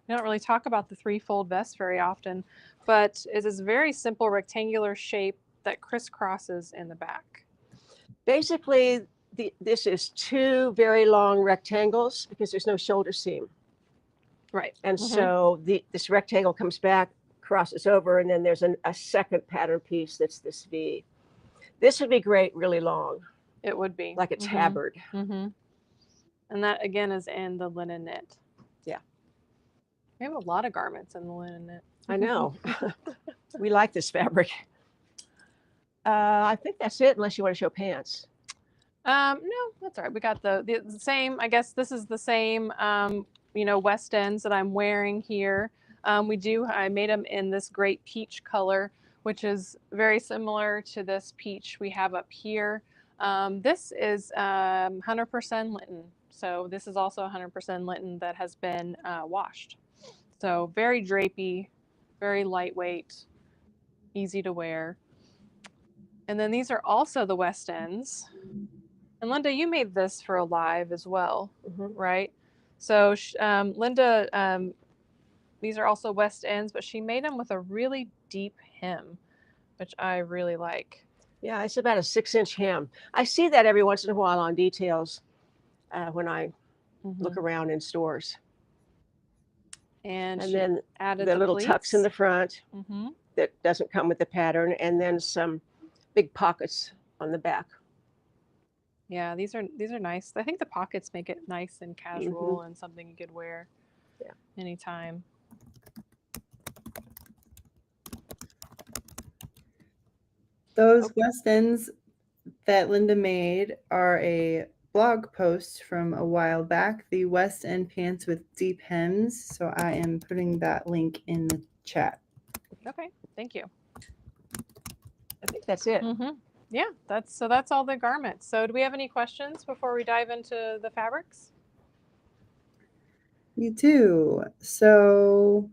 Speaker 3: We don't really talk about the 3-fold vest very often, but it is a very simple rectangular shape that crisscrosses in the back.
Speaker 2: Basically, this is 2 very long rectangles because there's no shoulder seam.
Speaker 3: Right.
Speaker 2: And so this rectangle comes back, crosses over, and then there's a second pattern piece that's this V. This would be great really long.
Speaker 3: It would be.
Speaker 2: Like a tabard.
Speaker 3: And that, again, is in the linen knit.
Speaker 2: Yeah.
Speaker 3: We have a lot of garments in the linen knit.
Speaker 2: I know. We like this fabric. I think that's it, unless you want to show pants.
Speaker 3: No, that's all right. We got the same, I guess this is the same, West Ends that I'm wearing here. I made them in this great peach color, which is very similar to this peach we have up here. This is 100% linen. So this is also 100% linen that has been washed. So very drapey, very lightweight, easy to wear. And then these are also the West Ends. And Linda, you made this for a live as well, right? So Linda, these are also West Ends, but she made them with a really deep hem, which I really like.
Speaker 2: Yeah, it's about a 6-inch hem. I see that every once in a while on details when I look around in stores.
Speaker 3: And
Speaker 2: then
Speaker 3: added
Speaker 2: the little
Speaker 3: pleats.
Speaker 2: tucks in the front that doesn't come with the pattern, and then some big pockets on the back.
Speaker 3: Yeah, these are nice. I think the pockets make it nice and casual and something you could wear anytime.
Speaker 1: Those West Ends that Linda made are a blog post from a while back, the West End pants with deep hems. So I am putting that link in the chat.
Speaker 3: Okay, thank you.
Speaker 2: I think that's it.
Speaker 3: Yeah, that's all the garments. So do we have any questions before we dive into the fabrics?
Speaker 1: You do. So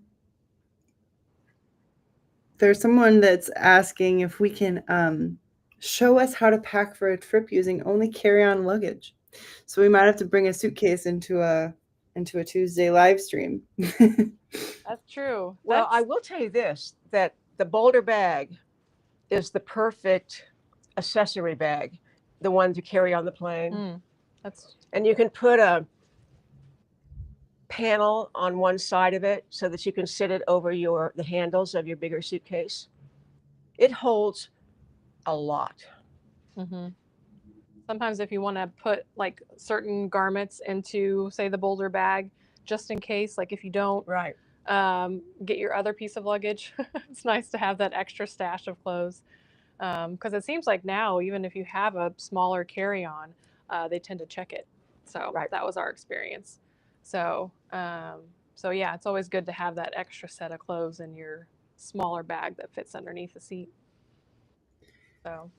Speaker 1: there's someone that's asking if we can show us how to pack for a trip using only carry-on luggage. So we might have to bring a suitcase into a Tuesday live stream.
Speaker 3: That's true.
Speaker 2: Well, I will tell you this, that the Boulder bag is the perfect accessory bag, the one to carry on the plane. And you can put a panel on one side of it so that you can sit it over the handles of your bigger suitcase. It holds a lot.
Speaker 3: Sometimes if you want to put like certain garments into, say, the Boulder bag, just in case, like if you don't get your other piece of luggage, it's nice to have that extra stash of clothes. Because it seems like now, even if you have a smaller carry-on, they tend to check it. So that was our experience. So yeah, it's always good to have that extra set of clothes in your smaller bag that fits underneath the seat. So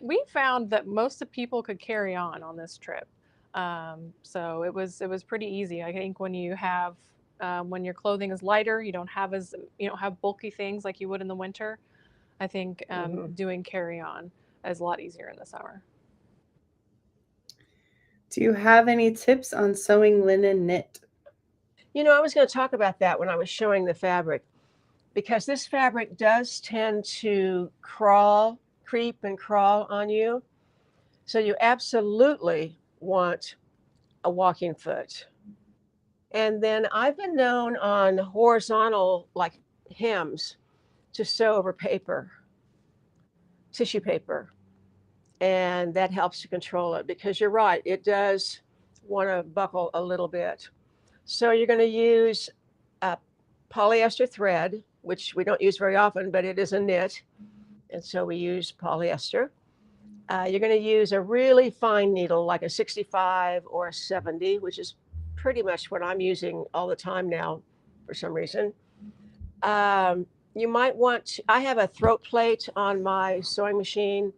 Speaker 3: we found that most of people could carry on this trip. So it was pretty easy. I think when you have when your clothing is lighter, you don't have bulky things like you would in the winter. I think doing carry-on is a lot easier in the summer.
Speaker 1: Do you have any tips on sewing linen knit?
Speaker 2: I was going to talk about that when I was showing the fabric, because this fabric does tend to creep and crawl on you. So you absolutely want a walking foot. And then I've been known on horizontal, like hems, to sew over tissue paper. And that helps to control it, because you're right, it does want to buckle a little bit. So you're going to use a polyester thread, which we don't use very often, but it is a knit. And so we use polyester. You're going to use a really fine needle, like a 65 or a 70, which is pretty much what I'm using all the time now for some reason. You might want I have a throat plate on my sewing machine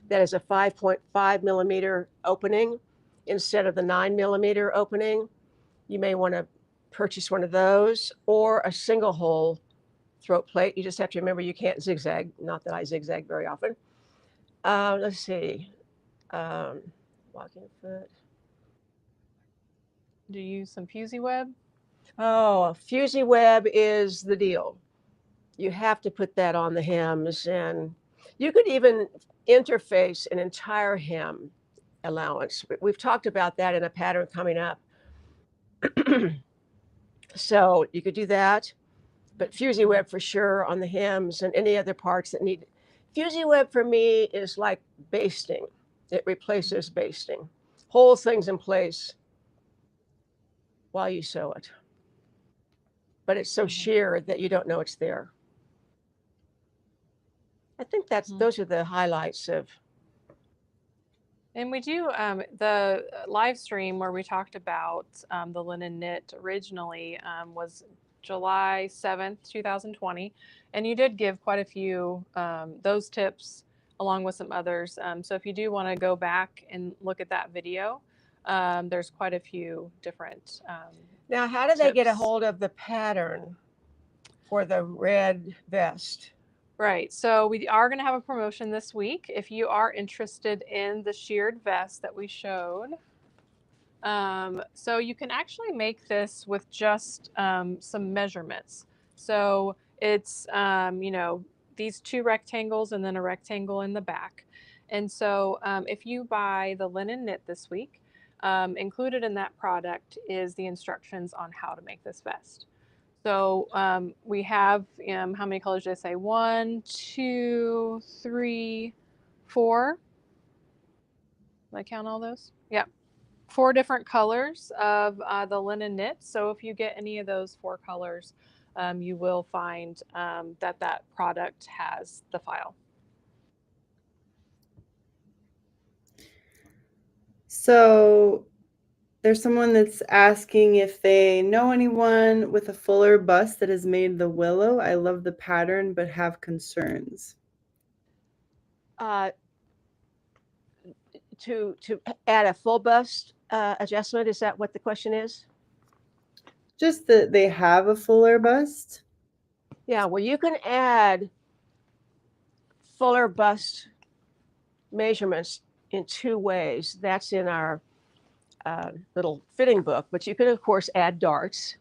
Speaker 2: that is a 5.5 millimeter opening instead of the 9 millimeter opening. You may want to purchase one of those, or a single hole throat plate. You just have to remember you can't zigzag. Not that I zigzag very often. Let's see. Walking foot.
Speaker 3: Do you use some Fusey web?
Speaker 2: Oh, Fusey web is the deal. You have to put that on the hems, and you could even interface an entire hem allowance. We've talked about that in a pattern coming up. So you could do that, but Fusey web for sure on the hems and any other parts that need. Fusey web for me is like basting. It replaces basting. Holds things in place while you sew it. But it's so sheer that you don't know it's there. I think those are the highlights of.
Speaker 3: And we do the live stream where we talked about the linen knit originally was July 7th, 2020. And you did give quite a few those tips along with some others. So if you do want to go back and look at that video, there's quite a few different
Speaker 2: Now, how do they get a hold of the pattern for the red vest?
Speaker 3: Right. So we are going to have a promotion this week. If you are interested in the sheared vest that we showed, so you can actually make this with just some measurements. So it's, these two rectangles and then a rectangle in the back. And so if you buy the linen knit this week, included in that product is the instructions on how to make this vest. So we have, how many colors did I say? 1, 2, 3, 4. Did I count all those? Yeah. 4 different colors of the linen knit. So if you get any of those 4 colors, you will find that product has the file.
Speaker 1: So there's someone that's asking if they know anyone with a fuller bust that has made the willow. I love the pattern, but have concerns.
Speaker 2: To add a full bust adjustment, is that what the question is?
Speaker 1: Just that they have a fuller bust.
Speaker 2: Yeah, well, you can add fuller bust measurements in 2 ways. That's in our little fitting book, but you can, of course, add darts,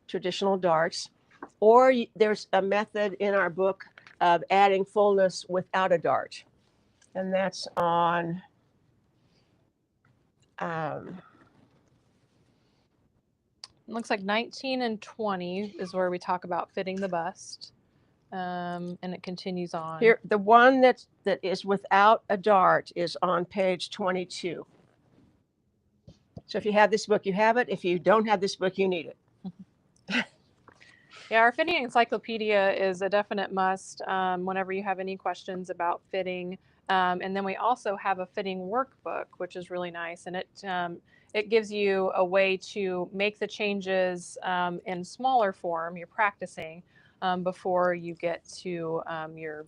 Speaker 2: traditional darts, or there's a method in our book of adding fullness without a dart, and that's on
Speaker 3: It looks like 19 and 20 is where we talk about fitting the bust, and it continues on.
Speaker 2: Here, the one that is without a dart is on page 22. So if you have this book, you have it. If you don't have this book, you need it.
Speaker 3: Yeah, our fitting encyclopedia is a definite must whenever you have any questions about fitting. And then we also have a fitting workbook, which is really nice. And it gives you a way to make the changes in smaller form. You're practicing before you get to your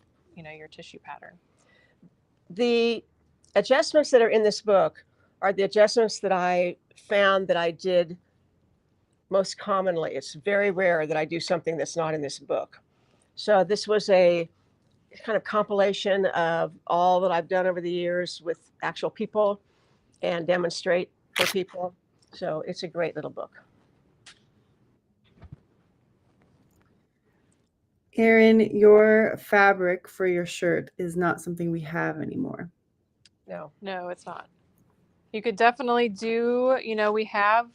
Speaker 3: tissue pattern.
Speaker 2: The adjustments that are in this book are the adjustments that I found that I did most commonly. It's very rare that I do something that's not in this book. So this was a kind of compilation of all that I've done over the years with actual people and demonstrate for people. So it's a great little book.
Speaker 1: Erin, your fabric for your shirt is not something we have anymore.
Speaker 3: No, it's not. You could definitely do, we have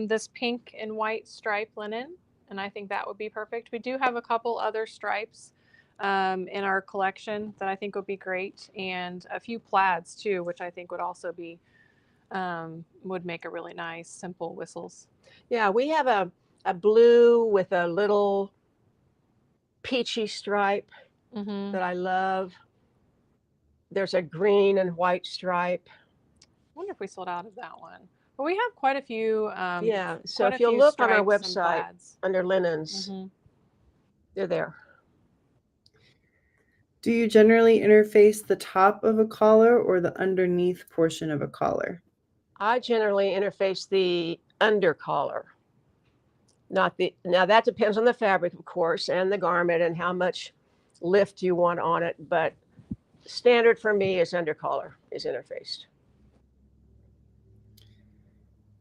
Speaker 3: this pink and white stripe linen, and I think that would be perfect. We do have a couple other stripes in our collection that I think would be great, and a few plaids too, which I think would also be, would make a really nice, simple whistles.
Speaker 2: Yeah, we have a blue with a little peachy stripe that I love. There's a green and white stripe.
Speaker 3: I wonder if we sold out of that one. But we have quite a few.
Speaker 2: Yeah, so if you'll look on our website under linens, they're there.
Speaker 1: Do you generally interface the top of a collar or the underneath portion of a collar?
Speaker 2: I generally interface the under collar. Now that depends on the fabric, of course, and the garment and how much lift you want on it, but standard for me is under collar is interfaced.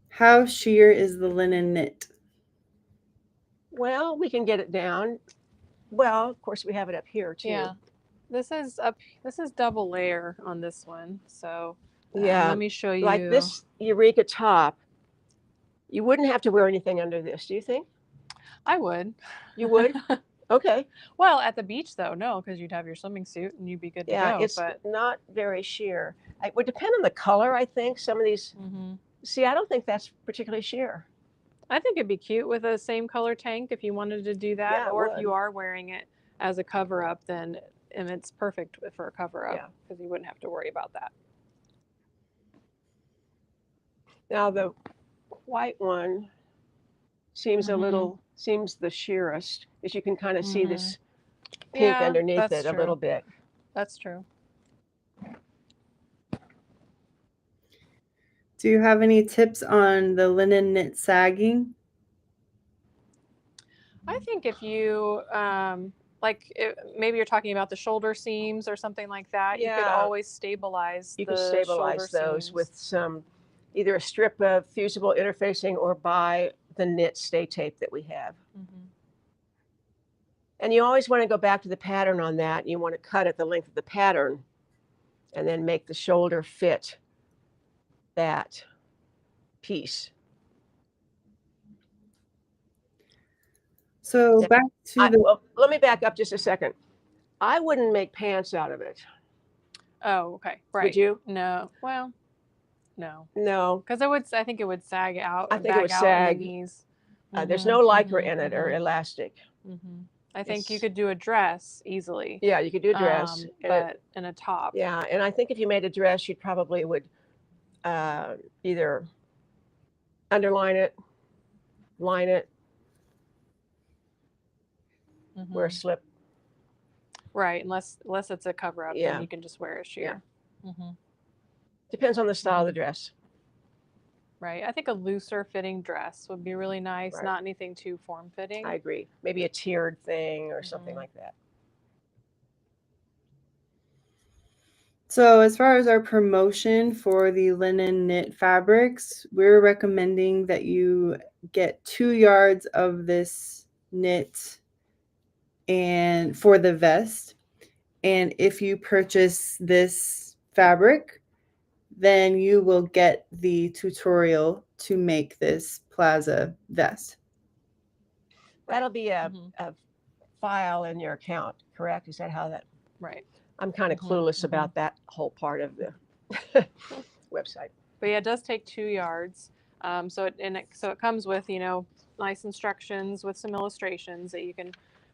Speaker 1: How sheer is the linen knit?
Speaker 2: Well, we can get it down. Well, of course, we have it up here too.
Speaker 3: Yeah, this is double layer on this one. So
Speaker 2: yeah,
Speaker 3: let me show you.
Speaker 2: Like this Eureka top, you wouldn't have to wear anything under this, do you think?
Speaker 3: I would.
Speaker 2: You would? Okay.
Speaker 3: Well, at the beach though, no, because you'd have your swimming suit and you'd be good to go.
Speaker 2: Yeah, it's not very sheer. It would depend on the color, I think. Some of these. See, I don't think that's particularly sheer.
Speaker 3: I think it'd be cute with a same color tank if you wanted to do that,
Speaker 2: yeah,
Speaker 3: or if you are wearing it as a cover up, then and it's perfect for a cover up because you wouldn't have to worry about that.
Speaker 2: Now the white one seems seems the sheerest, as you can kind of see this pink underneath it a little bit.
Speaker 3: That's true.
Speaker 1: Do you have any tips on the linen knit sagging?
Speaker 3: I think if you maybe you're talking about the shoulder seams or something like that.
Speaker 2: Yeah.
Speaker 3: You could always stabilize
Speaker 2: You
Speaker 3: the
Speaker 2: can stabilize
Speaker 3: shoulder
Speaker 2: those
Speaker 3: seams
Speaker 2: with either a strip of fusible interfacing or buy the knit stay tape that we have.
Speaker 3: Mm-hmm.
Speaker 2: And you always want to go back to the pattern on that. You want to cut at the length of the pattern and then make the shoulder fit that piece.
Speaker 1: So back to
Speaker 2: well, let me back up just a second. I wouldn't make pants out of it.
Speaker 3: Oh, okay. Right.
Speaker 2: Would you?
Speaker 3: No. Well, no.
Speaker 2: No.
Speaker 3: Because I think it would sag out.
Speaker 2: I think it would sag.
Speaker 3: In the knees.
Speaker 2: There's no lycra in it or elastic.
Speaker 3: Mm-hmm. I think you could do a dress easily.
Speaker 2: Yeah, you could do a dress.
Speaker 3: But in a top.
Speaker 2: Yeah, and I think if you made a dress, you probably would either underline it, line it, wear a slip.
Speaker 3: Right, unless it's a cover up, then you can just wear a sheer.
Speaker 2: Yeah. Depends on the style of the dress.
Speaker 3: Right, I think a looser fitting dress would be really nice,
Speaker 2: Right.
Speaker 3: Not anything too form fitting.
Speaker 2: I agree. Maybe a tiered thing or something like that.
Speaker 1: So as far as our promotion for the linen knit fabrics, we're recommending that you get 2 yards of this knit and for the vest. And if you purchase this fabric, then you will get the tutorial to make this plaza vest.
Speaker 2: That'll be a file in your account, correct? Is that how that?
Speaker 3: Right.
Speaker 2: I'm kind of clueless about that whole part of the website.
Speaker 3: But yeah, it does take 2 yards. So it comes with, nice instructions with some illustrations that you can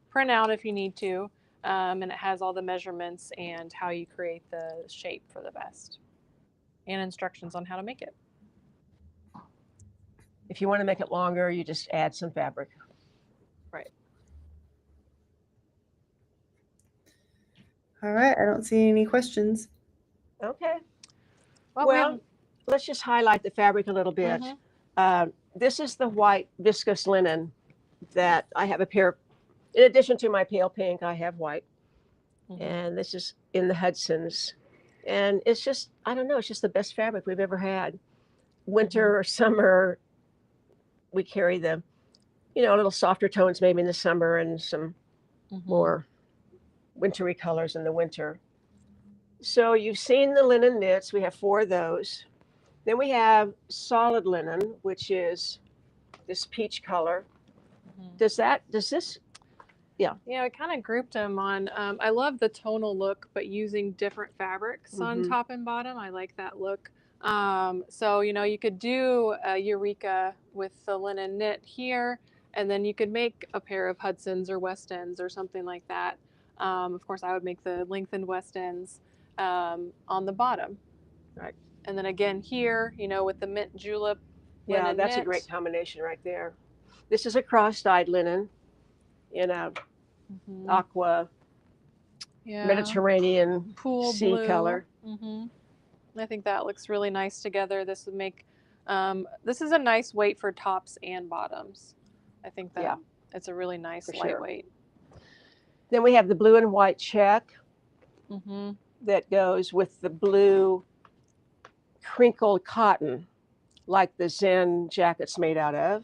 Speaker 3: print out if you need to. And it has all the measurements and how you create the shape for the vest and instructions on how to make it.
Speaker 2: If you want to make it longer, you just add some fabric.
Speaker 3: Right.
Speaker 1: All right, I don't see any questions.
Speaker 2: Okay.
Speaker 3: Well,
Speaker 2: let's just highlight the fabric a little bit. This is the white viscose linen that I have a pair. In addition to my pale pink, I have white. And this is in the Hudson's. And it's just, I don't know, it's just the best fabric we've ever had. Winter or summer, we carry the, a little softer tones maybe in the summer and some more wintry colors in the winter. So you've seen the linen knits. We have 4 of those. Then we have solid linen, which is this peach color. Does this? Yeah.
Speaker 3: Yeah, I kind of grouped them on. I love the tonal look, but using different fabrics on top and bottom. I like that look. So, you could do a Eureka with the linen knit here, and then you could make a pair of Hudson's or West Ends or something like that. Of course, I would make the lengthened West Ends on the bottom.
Speaker 2: Right.
Speaker 3: And then again here, with the mint julep.
Speaker 2: Yeah, that's
Speaker 3: knit.
Speaker 2: a great combination right there. This is a cross-dyed linen in a aqua Mediterranean
Speaker 3: pool
Speaker 2: sea
Speaker 3: blue
Speaker 2: color.
Speaker 3: I think that looks really nice together. This would make this is a nice weight for tops and bottoms. I think that it's a really nice lightweight.
Speaker 2: Then we have the blue and white check that goes with the blue crinkled cotton, like the Zen jacket's made out of.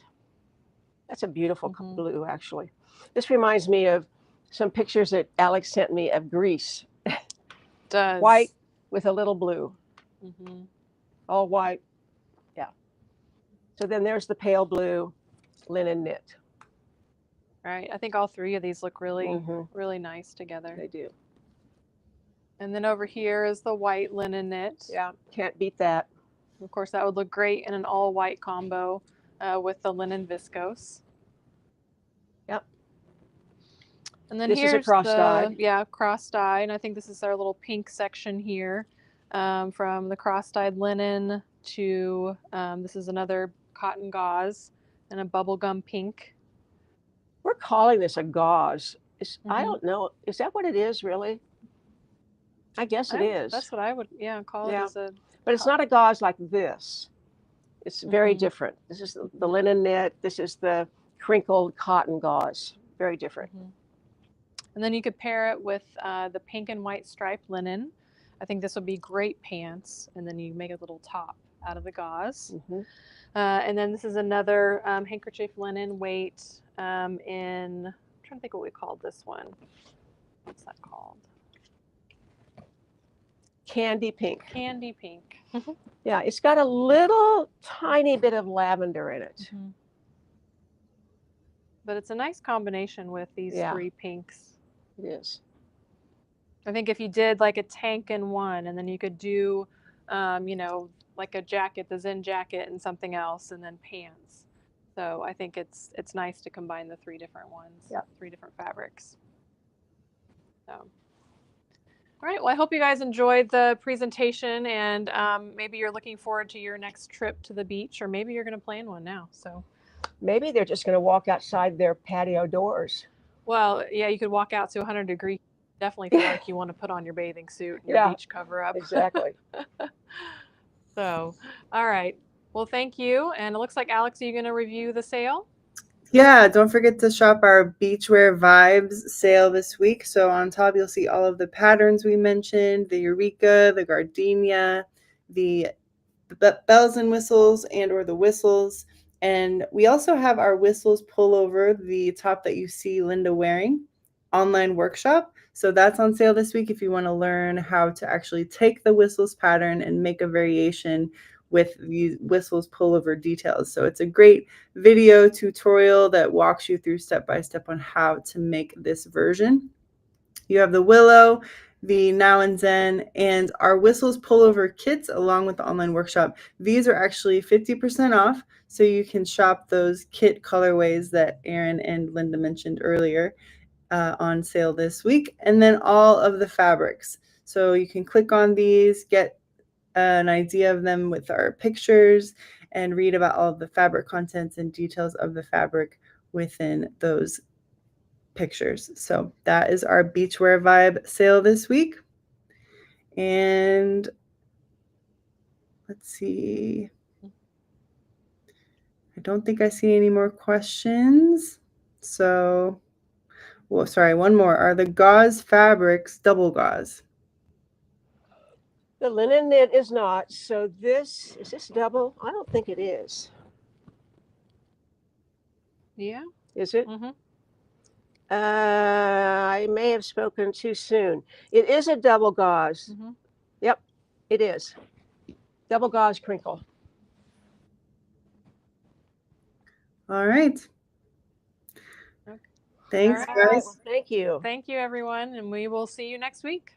Speaker 2: That's a beautiful blue, actually. This reminds me of some pictures that Alex sent me of Greece.
Speaker 3: Does.
Speaker 2: White with a little blue. All white. Yeah. So then there's the pale blue linen knit.
Speaker 3: Right. I think all 3 of these look really, really nice together.
Speaker 2: They do.
Speaker 3: And then over here is the white linen knit.
Speaker 2: Yeah, can't beat that.
Speaker 3: Of course, that would look great in an all white combo with the linen viscose.
Speaker 2: Yep.
Speaker 3: And then
Speaker 2: this
Speaker 3: here's
Speaker 2: is a cross dye.
Speaker 3: Cross dye. And I think this is our little pink section here from the cross dyed linen to this is another cotton gauze and a bubblegum pink.
Speaker 2: We're calling this a gauze. I don't know. Is that what it is, really? I guess it is.
Speaker 3: That's what I would, call it as a...
Speaker 2: But it's not a gauze like this. It's very different. This is the linen knit. This is the crinkled cotton gauze. Very different.
Speaker 3: And then you could pair it with the pink and white striped linen. I think this would be great pants. And then you make a little top out of the gauze.
Speaker 2: Mm-hmm.
Speaker 3: And then this is another handkerchief linen weight in, I'm trying to think what we called this one. What's that called?
Speaker 2: Candy pink.
Speaker 3: Candy pink.
Speaker 2: Yeah, it's got a little tiny bit of lavender in it.
Speaker 3: Mm-hmm. But it's a nice combination with these three pinks.
Speaker 2: It is.
Speaker 3: I think if you did like a tank in one, and then you could do, you know, like a jacket, the Zen jacket, and something else, and then pants. So I think it's nice to combine the three different ones, three different fabrics. So, all right. Well, I hope you guys enjoyed the presentation, and maybe you're looking forward to your next trip to the beach, or maybe you're going to plan one now. So
Speaker 2: maybe they're just going to walk outside their patio doors.
Speaker 3: Well, yeah, you could walk out to 100 degrees. Definitely feel like you want to put on your bathing suit and your beach cover up.
Speaker 2: Exactly.
Speaker 3: So, all right. Well, thank you. And it looks like, Alex, are you going to review the sale?
Speaker 1: Yeah, don't forget to shop our Beachwear Vibes sale this week. So on top, you'll see all of the patterns we mentioned, the Eureka, the Gardenia, the bells and whistles and or the whistles. And we also have our whistles pullover, the top that you see Linda wearing, online workshop. So that's on sale this week if you want to learn how to actually take the whistles pattern and make a variation with these whistles pullover details. So it's a great video tutorial that walks you through step by step on how to make this version. You have the willow, the now and zen, and our whistles pullover kits along with the online workshop. These are actually 50% off, so you can shop those kit colorways that Erin and Linda mentioned earlier on sale this week, and then all of the fabrics. So you can click on these, get an idea of them with our pictures, and read about all of the fabric contents and details of the fabric within those pictures. So that is our Beachwear Vibe sale this week. And let's see. I don't think I see any more questions. So, well, sorry, one more. Are the gauze fabrics double gauze?
Speaker 2: The linen knit is not. So is this double? I don't think it is.
Speaker 3: Yeah.
Speaker 2: Is it?
Speaker 3: Mm-hmm.
Speaker 2: I may have spoken too soon. It is a double gauze.
Speaker 3: Mm-hmm.
Speaker 2: Yep, it is. Double gauze crinkle.
Speaker 1: All right.
Speaker 3: Okay.
Speaker 1: Thanks,
Speaker 3: All right.
Speaker 1: guys.
Speaker 2: Well, thank you.
Speaker 3: Thank you, everyone. And we will see you next week.